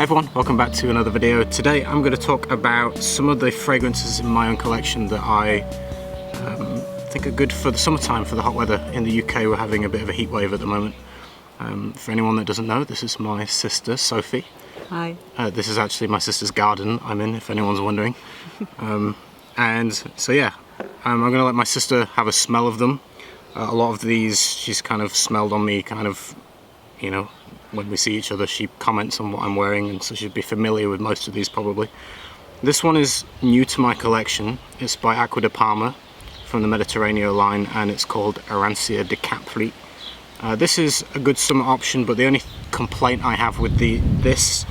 everyone, welcome back to another video. Today I'm going to talk about some of the fragrances in my own collection that I think are good for the summertime, for the hot weather. In the UK we're having a bit of a heat wave at the moment. For anyone that doesn't know, this is my sister Sophie. Hi. This is actually my sister's garden I'm in, if anyone's wondering. And so yeah, I'm going to let my sister have a smell of them. A lot of these she's kind of smelled on me, kind of, you know, when we see each other she comments on what I'm wearing, and so she'd be familiar with most of these probably. This one is new to my collection. It's by Acqua de Parma from the Mediterranean line, and it's called Arancia de Capri. This is a good summer option, but the only complaint I have with this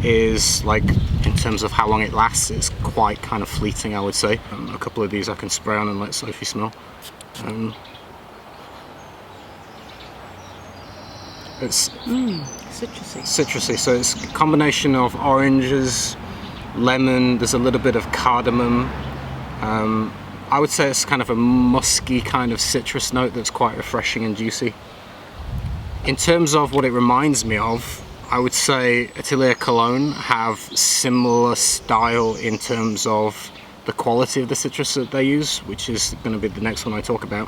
is, like, in terms of how long it lasts, it's quite kind of fleeting, I would say. A couple of these I can spray on and let Sophie smell. It's citrusy, so it's a combination of oranges, lemon, there's a little bit of cardamom. I would say it's kind of a musky kind of citrus note that's quite refreshing and juicy. In terms of what it reminds me of, I would say Atelier Cologne have similar style in terms of the quality of the citrus that they use, which is going to be the next one I talk about.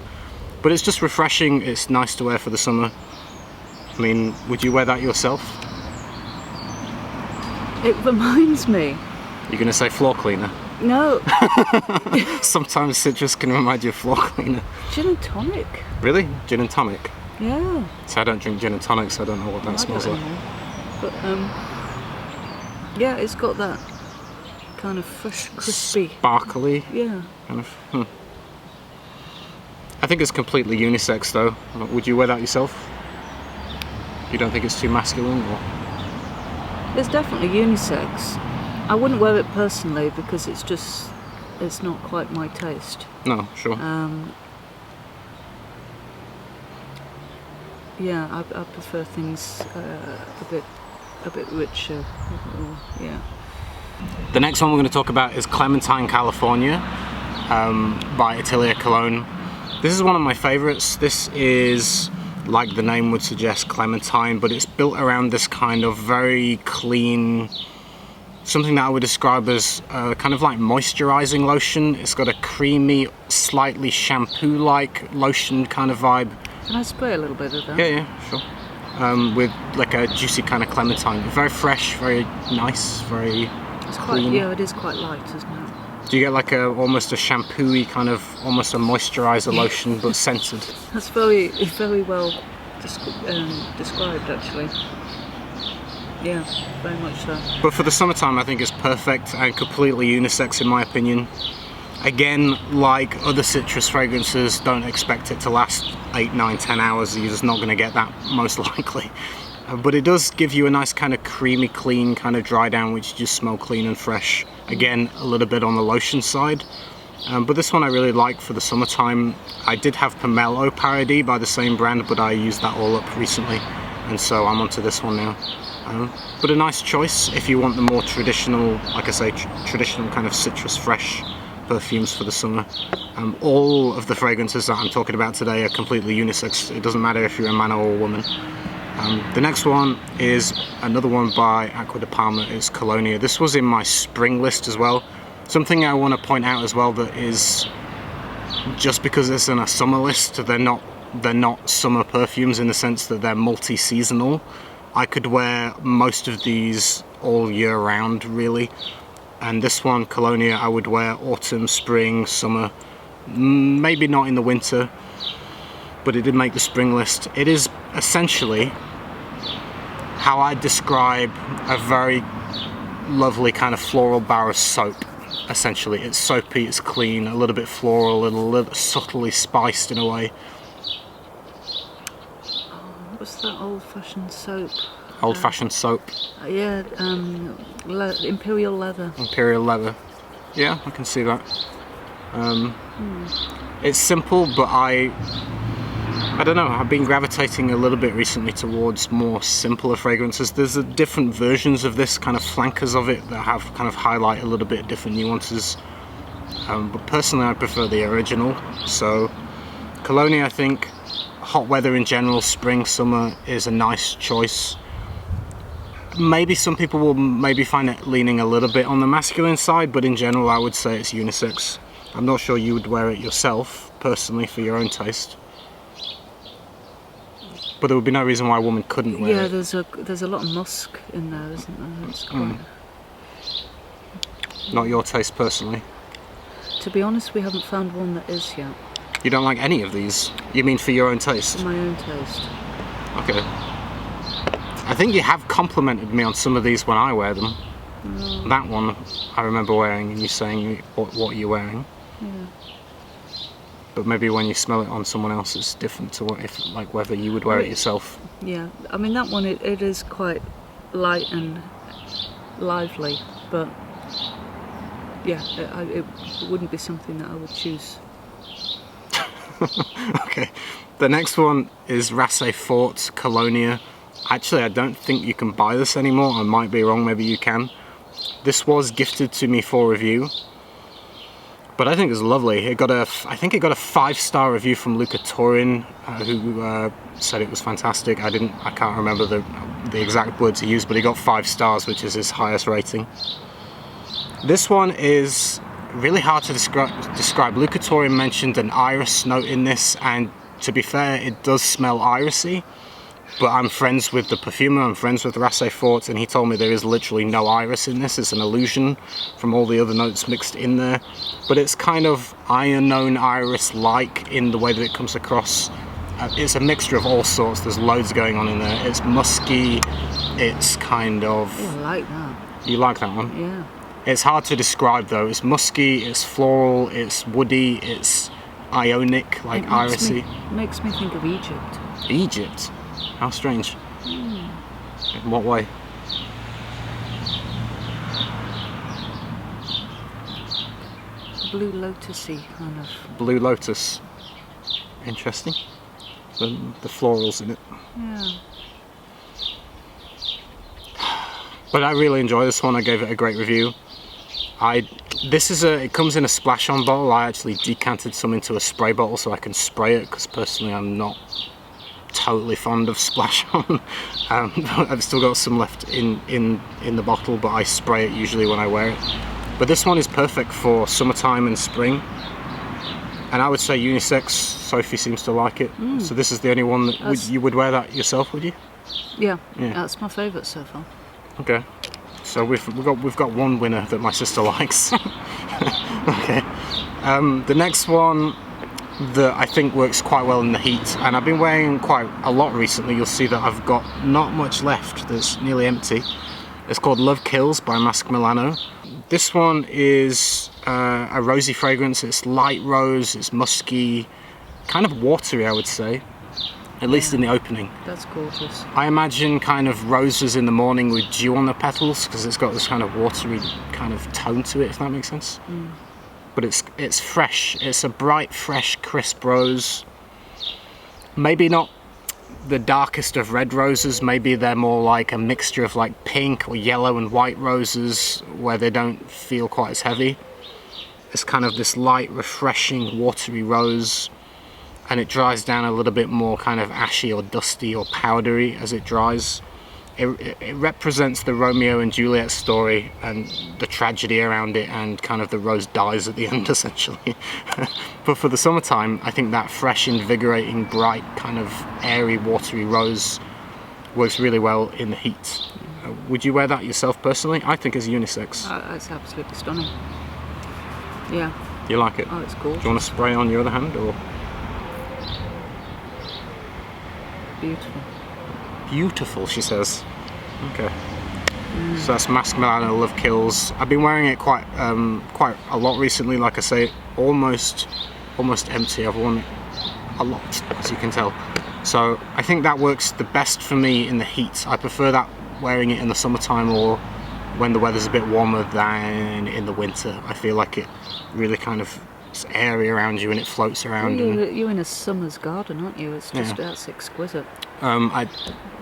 But it's just refreshing, it's nice to wear for the summer. I mean, would you wear that yourself? It reminds me. You're going to say floor cleaner? No. Sometimes citrus can remind you of floor cleaner. Gin and tonic. Really? Gin and tonic? Yeah. So I don't drink gin and tonic, so I don't know what that smells like. But yeah, it's got that kind of fresh, crispy, sparkly. Yeah. Kind of. I think it's completely unisex, though. Would you wear that yourself? You don't think it's too masculine, or? It's definitely unisex. I wouldn't wear it personally because it's not quite my taste. No, sure. Yeah, I prefer things a bit richer. Yeah. The next one we're going to talk about is Clementine, California, by Atelier Cologne. This is one of my favorites. This is, like the name would suggest, Clementine, but it's built around this kind of very clean, something that I would describe as kind of like moisturizing lotion. It's got a creamy, slightly shampoo-like lotion kind of vibe. Can I spray a little bit of that? Yeah, sure. With like a juicy kind of clementine. Very fresh, very nice, very clean. Yeah, it is quite light, isn't it? Do you get like almost a shampoo-y kind of, almost a moisturizer lotion, but scented? That's very well described, actually. Yeah, very much so. But for the summertime I think it's perfect and completely unisex in my opinion. Again, like other citrus fragrances, don't expect it to last 8, 9, 10 hours. You're just not going to get that, most likely. But it does give you a nice kind of creamy, clean kind of dry down, which just smell clean and fresh. Again, a little bit on the lotion side. But this one I really like for the summertime. I did have Pomelo Paradis by the same brand, but I used that all up recently, and so I'm onto this one now. But a nice choice if you want the more traditional, like I say, traditional kind of citrus fresh perfumes for the summer. All of the fragrances that I'm talking about today are completely unisex. It doesn't matter if you're a man or a woman. The next one is another one by Acqua de Parma. It's Kolonia. This was in my spring list as well. Something I want to point out as well, that is, just because it's in a summer list, they're not summer perfumes in the sense that they're multi-seasonal. I could wear most of these all year round, really. And this one, Colonia, I would wear autumn, spring, summer, maybe not in the winter, but it did make the spring list. It is essentially how I describe a very lovely kind of floral bar of soap, essentially. It's soapy, it's clean, a little bit floral, a little subtly spiced in a way. What's that old-fashioned soap? Old-fashioned soap? Yeah, Imperial Leather. Imperial Leather. Yeah, I can see that. It's simple, but I don't know, I've been gravitating a little bit recently towards more simpler fragrances. There's different versions of this, kind of flankers of it, that have kind of highlight a little bit different nuances. But personally I prefer the original. So Colonia, I think, hot weather in general, spring, summer, is a nice choice. maybe some people will maybe find it leaning a little bit on the masculine side, but in general I would say it's unisex. I'm not sure you would wear it yourself, personally, for your own taste. But there would be no reason why a woman couldn't wear it. Yeah, there's a lot of musk in there, isn't there? It's quite... Not your taste, personally? To be honest, we haven't found one that is yet. You don't like any of these? You mean for your own taste? For my own taste. Okay. I think you have complimented me on some of these when I wear them. That one I remember wearing and you saying what you're wearing. Yeah. But maybe when you smell it on someone else, it's different to whether you would wear it yourself. Yeah, I mean that one, it is quite light and lively, but yeah, it wouldn't be something that I would choose. Okay, the next one is Rasei Fort Colonia. Actually, I don't think you can buy this anymore. I might be wrong, maybe you can. This was gifted to me for review, but I think it's lovely. I think it got a 5-star review from Luca Torin, who said it was fantastic. I can't remember the exact words he used, but he got 5 stars, which is his highest rating. This one is really hard to describe. Luca Torin mentioned an iris note in this, and to be fair, it does smell irisy. But I'm friends with the perfumer, I'm friends with Rasei Fort, and he told me there is literally no iris in this. It's an illusion from all the other notes mixed in there. But it's kind of unknown iris-like in the way that it comes across. It's a mixture of all sorts. There's loads going on in there. It's musky, it's kind of... Oh, I like that. You like that one? Yeah. It's hard to describe though. It's musky, it's floral, it's woody, it's ionic, like irisy. Makes me think of Egypt. Egypt? How strange. In what way? Blue lotusy kind of. Blue lotus. Interesting. The florals in it. Yeah. But I really enjoy this one. I gave it a great review. It comes in a splash-on bottle. I actually decanted some into a spray bottle so I can spray it, because personally I'm not totally fond of splash on. I've still got some left in the bottle, but I spray it usually when I wear it. But this one is perfect for summertime and spring, and I would say unisex. Sophie seems to like it, so this is the only one that you would wear that yourself, would you? Yeah, that's my favourite so far. Okay, so we've got one winner that my sister likes. Okay, the next one that I think works quite well in the heat, and I've been wearing quite a lot recently. You'll see that I've got not much left, that's nearly empty. It's called Love Kills by Masque Milano. This one is a rosy fragrance. It's light rose, it's musky, kind of watery, I would say, at least in the opening. That's gorgeous. I imagine kind of roses in the morning with dew on the petals, because it's got this kind of watery kind of tone to it, if that makes sense. But it's fresh. It's a bright, fresh, crisp rose. Maybe not the darkest of red roses. Maybe they're more like a mixture of like pink or yellow and white roses, where they don't feel quite as heavy. It's kind of this light, refreshing, watery rose, and it dries down a little bit more kind of ashy or dusty or powdery as it dries. It represents the Romeo and Juliet story and the tragedy around it, and kind of the rose dies at the end, essentially. But for the summertime, I think that fresh, invigorating, bright, kind of airy, watery rose works really well in the heat. Would you wear that yourself personally? I think it's unisex. It's absolutely stunning. Yeah. You like it? Oh, it's gorgeous. Do you want to spray on your other hand, or? Beautiful. Beautiful, she says. Okay. So that's Masque Milano Love Kills. I've been wearing it quite a lot recently. Like I say, almost empty. I've worn it a lot, as you can tell. So I think that works the best for me in the heat. I prefer that wearing it in the summertime or when the weather's a bit warmer than in the winter. I feel like it really kind of it's airy around you and it floats around. Well, you're in a summer's garden, aren't you? It's just that's exquisite.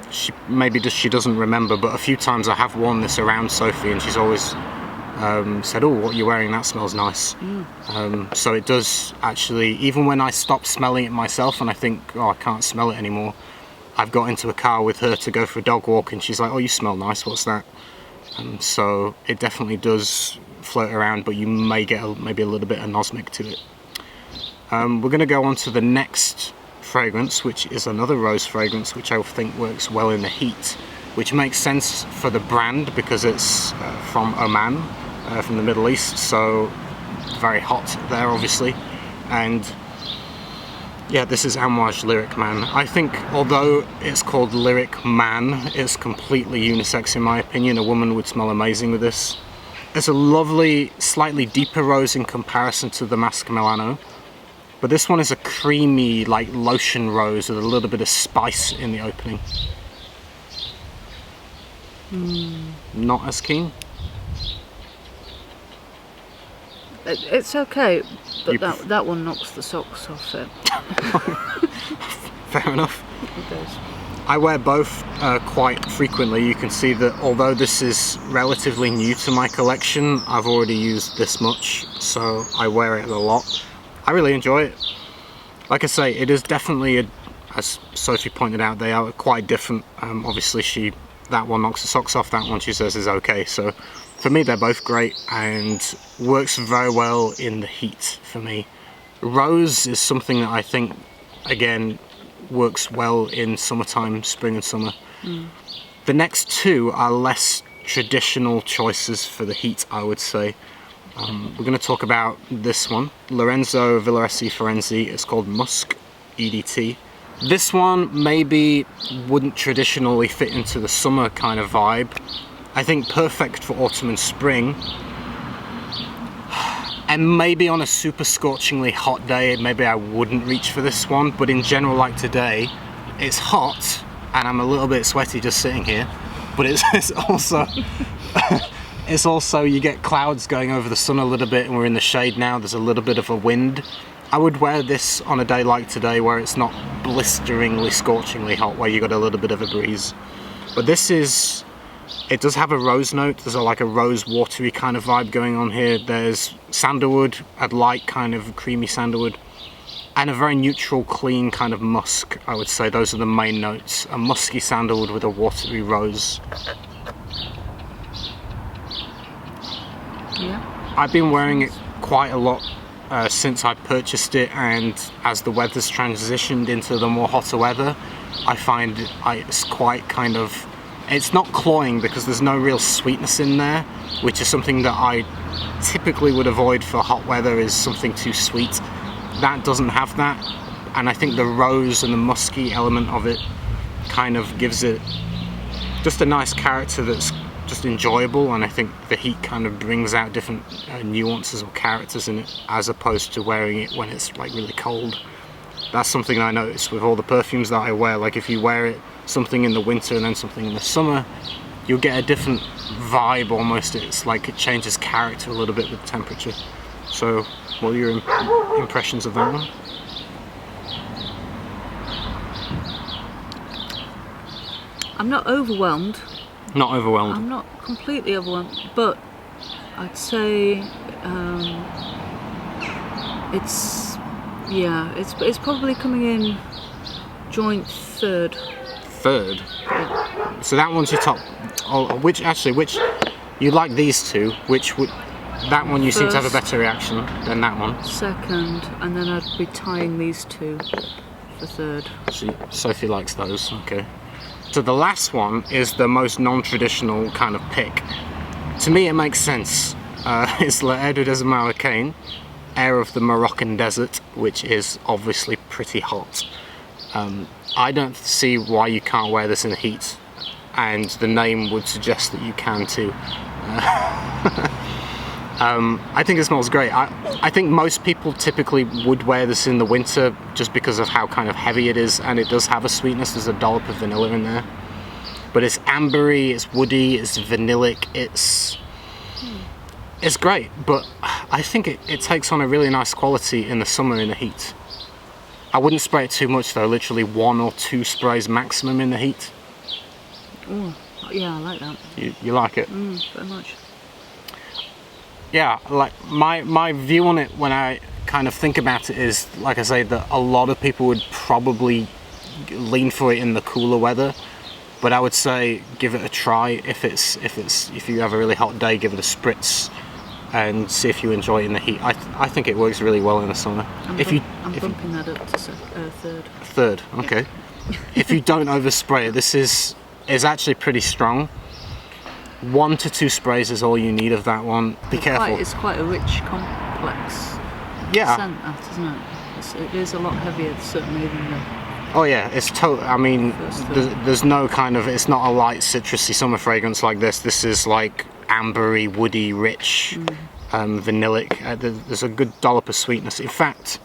She doesn't remember, but a few times I have worn this around Sophie, and she's always said, "Oh, what you're wearing, that smells nice." So it does actually. Even when I stop smelling it myself, and I think, "Oh, I can't smell it anymore," I've got into a car with her to go for a dog walk, and she's like, "Oh, you smell nice. What's that?" So it definitely does float around, but you may get maybe a little bit anosmic to it. We're going to go on to the next fragrance, which is another rose fragrance, which I think works well in the heat, which makes sense for the brand because it's from Oman, from the Middle East, so very hot there obviously. And yeah, this is Amouage Lyric Man. I think although it's called Lyric Man, it's completely unisex in my opinion. A woman would smell amazing with this. It's a lovely, slightly deeper rose in comparison to the Masque Milano. But this one is a creamy, like lotion rose with a little bit of spice in the opening. Not as keen? It's okay, but that one knocks the socks off it. Fair enough. It does. I wear both quite frequently. You can see that although this is relatively new to my collection, I've already used this much, so I wear it a lot. I really enjoy it. Like I say, it is definitely, as Sophie pointed out, they are quite different. Obviously that one knocks the socks off, that one she says is okay. So for me, they're both great and works very well in the heat for me. Rose is something that I think, again, works well in summertime, spring and summer. The next two are less traditional choices for the heat, I would say. We're going to talk about this one, Lorenzo Villoresi Firenze. It's called Musk EDT. This one maybe wouldn't traditionally fit into the summer kind of vibe. I think perfect for autumn and spring. And maybe on a super scorchingly hot day, maybe I wouldn't reach for this one. But in general, like today, it's hot and I'm a little bit sweaty just sitting here. But it's also... It's also, you get clouds going over the sun a little bit and we're in the shade now, there's a little bit of a wind. I would wear this on a day like today where it's not blisteringly, scorchingly hot, where you got a little bit of a breeze. But this is, it does have a rose note, there's like a rose watery kind of vibe going on here. There's sandalwood, a light kind of creamy sandalwood, and a very neutral, clean kind of musk, I would say. Those are the main notes. A musky sandalwood with a watery rose. Yeah. I've been wearing it quite a lot since I purchased it, and as the weather's transitioned into the more hotter weather, I find it's quite kind of, it's not cloying because there's no real sweetness in there, which is something that I typically would avoid for hot weather, is something too sweet. That doesn't have that, and I think the rose and the musky element of it kind of gives it just a nice character that's just enjoyable, and I think the heat kind of brings out different nuances or characters in it, as opposed to wearing it when it's like really cold. That's something I notice with all the perfumes that I wear. Like if you wear it something in the winter and then something in the summer, you'll get a different vibe almost. It's like it changes character a little bit with temperature. So what are your impressions of that one? I'm not overwhelmed. Not overwhelmed. I'm not completely overwhelmed, but I'd say it's probably coming in joint third. Third? Yeah. So that one's your top. Oh, which you like these two? Which would that one you seem to have a better reaction than that one? Second, and then I'd be tying these two for third. So Sophie likes those. Okay. So the last one is the most non-traditional kind of pick. To me it makes sense. It's L'air du désert marocain, air of the Moroccan desert, which is obviously pretty hot. I don't see why you can't wear this in the heat, and the name would suggest that you can too. I think it smells great. I think most people typically would wear this in the winter just because of how kind of heavy it is, and it does have a sweetness. There's a dollop of vanilla in there. But it's ambery, it's woody, it's vanillic, it's great. But I think it takes on a really nice quality in the summer in the heat. I wouldn't spray it too much though, literally 1 or 2 sprays maximum in the heat. Oh, yeah, I like that. You like it? Very much. Yeah, like my view on it when I kind of think about it is, like I say, that a lot of people would probably lean for it in the cooler weather. But I would say give it a try. If you have a really hot day, give it a spritz and see if you enjoy it in the heat. I think it works really well in the summer. I'm bumping that up to third. Third, okay. If you don't overspray it, this is actually pretty strong. 1 to 2 sprays is all you need of that one. Be careful. It's quite a rich, complex scent, that, isn't it? It is a lot heavier, certainly, than the... Oh yeah, it's I mean, there's no kind of... It's not a light, citrusy summer fragrance like this. This is like ambery, woody, rich, vanillic. There's a good dollop of sweetness. In fact,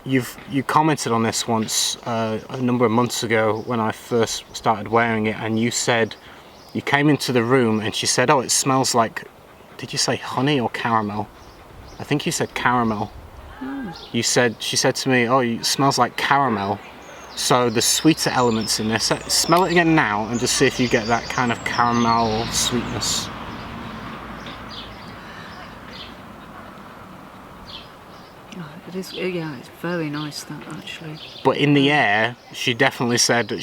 you commented on this once a number of months ago when I first started wearing it, and you said... You came into the room and she said, oh, it smells like... Did you say honey or caramel? I think you said caramel. She said to me, oh, it smells like caramel. So the sweeter elements in this. Smell it again now and just see if you get that kind of caramel sweetness. Oh, it is, yeah, it's very nice, that, actually. But in the air, she definitely said I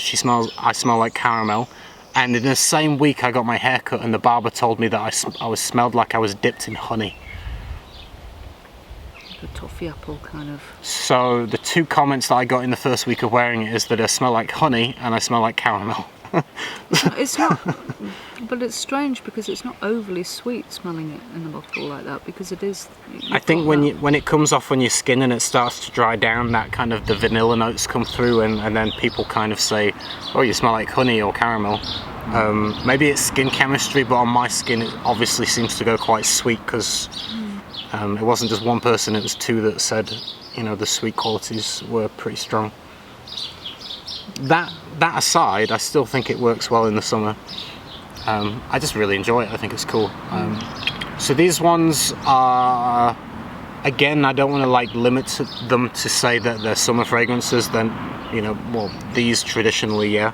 smell like caramel. And in the same week I got my hair cut and the barber told me that I smelled like I was dipped in honey. The toffee apple kind of. So the 2 comments that I got in the first week of wearing it is that I smell like honey and I smell like caramel. It's not, but it's strange because it's not overly sweet smelling it in a bottle like that, because it is. I think when it comes off on your skin and it starts to dry down, that kind of the vanilla notes come through, and then people kind of say, oh, you smell like honey or caramel. Maybe it's skin chemistry, but on my skin it obviously seems to go quite sweet because it wasn't just one person, it was 2 that said, you know, the sweet qualities were pretty strong. That aside, I still think it works well in the summer. I just really enjoy it. I think it's cool. So these ones are, again, I don't want to like limit them to say that they're summer fragrances. Then, you know, well, these traditionally, yeah.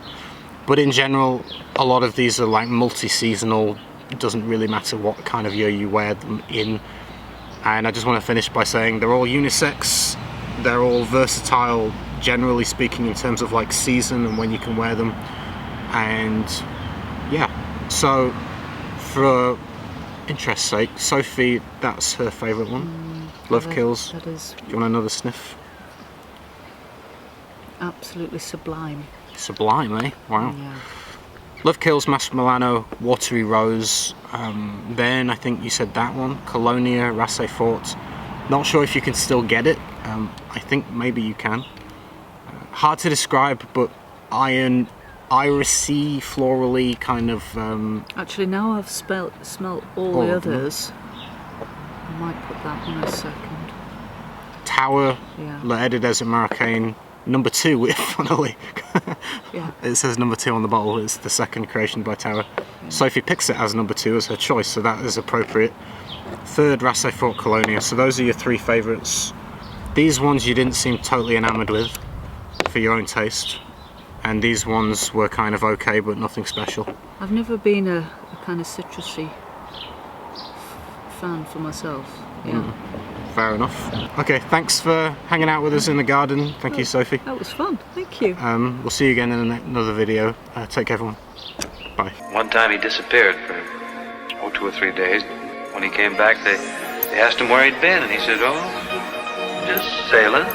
But in general, a lot of these are like multi-seasonal. It doesn't really matter what kind of year you wear them in. And I just want to finish by saying they're all unisex. They're all versatile, generally speaking, in terms of like season and when you can wear them. And yeah, so for interest's sake, Sophie, that's her favourite one. Love Kills. That is. Do you want another sniff? Absolutely sublime. Sublime, eh? Wow. Yeah. Love Kills, Masque Milano, Watery Rose. Then I think you said that one, Colonia, Rasei Fort. Not sure if you can still get it. I think maybe you can. Hard to describe, but irisy, florally kind of... Actually, now I've smelt all the others, I might put that one a second. Tower, Yeah. La des Marocain, number 2, funnily. Yeah. It says number 2 on the bottle, it's the second creation by Tower. Yeah. Sophie picks it as number 2 as her choice, so that is appropriate. 3rd, Rasei Fort Colonia, so those are your 3 favourites. These ones you didn't seem totally enamoured with, for your own taste. And these ones were kind of okay, but nothing special. I've never been a kind of citrusy fan for myself. Yeah. Fair enough. Okay, thanks for hanging out with us in the garden. Thank you, Sophie. That was fun. Thank you. We'll see you again in another video. Take care, everyone. Bye. One time he disappeared for 2 or 3 days. When he came back, they asked him where he'd been, and he said, oh, just sailing.